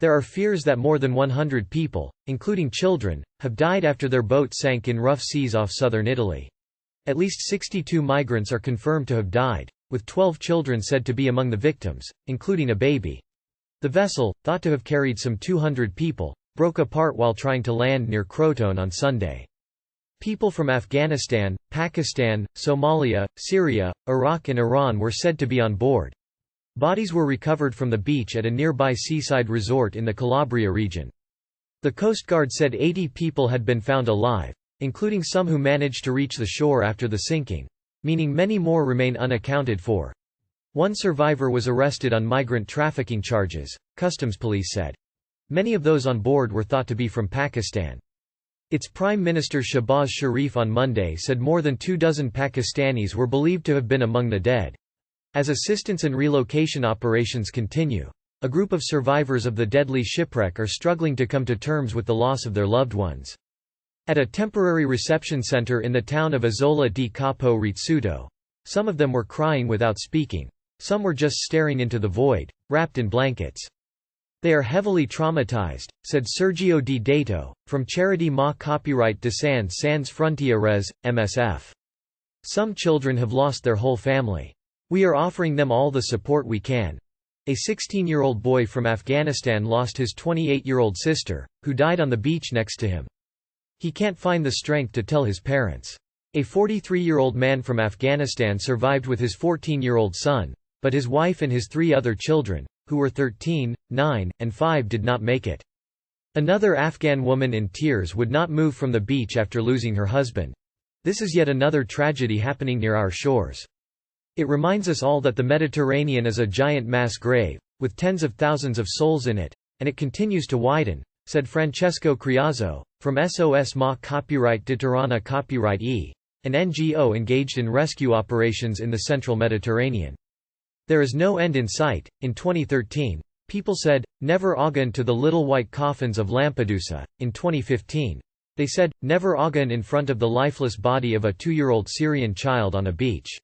There are fears that more than 100 people, including children, have died after their boat sank in rough seas off southern Italy. At least 62 migrants are confirmed to have died, with 12 children said to be among the victims, including a baby. The vessel, thought to have carried some 200 people, broke apart while trying to land near Crotone on Sunday. People from Afghanistan, Pakistan, Somalia, Syria, Iraq and Iran were said to be on board. Bodies were recovered from the beach at a nearby seaside resort in the Calabria region. The Coast Guard said 80 people had been found alive, including some who managed to reach the shore after the sinking, meaning many more remain unaccounted for. One survivor was arrested on migrant trafficking charges, customs police said. Many of those on board were thought to be from Pakistan. Its Prime Minister Shahbaz Sharif on Monday said more than 24 Pakistanis were believed to have been among the dead. As assistance and relocation operations continue, a group of survivors of the deadly shipwreck are struggling to come to terms with the loss of their loved ones. At a temporary reception center in the town of Isola di Capo Rizzuto, some of them were crying without speaking, some were just staring into the void, wrapped in blankets. They are heavily traumatized, said Sergio Di Dato, from charity Ma Copyright de Sans Frontieres, MSF. Some children have lost their whole family. We are offering them all the support we can. A 16-year-old boy from Afghanistan lost his 28-year-old sister, who died on the beach next to him. He can't find the strength to tell his parents. A 43-year-old man from Afghanistan survived with his 14-year-old son, but his wife and his 3 other children, who were 13, 9, and 5 did not make it. Another Afghan woman in tears would not move from the beach after losing her husband. This is yet another tragedy happening near our shores. It reminds us all that the Mediterranean is a giant mass grave, with tens of thousands of souls in it, and it continues to widen, said Francesco Criazzo, from SOS Ma Copyright di Tirana Copyright E, an NGO engaged in rescue operations in the central Mediterranean. There is no end in sight. In 2013, people said, "Never again" to the little white coffins of Lampedusa. In 2015, they said, "Never again" in front of the lifeless body of a 2-year-old Syrian child on a beach.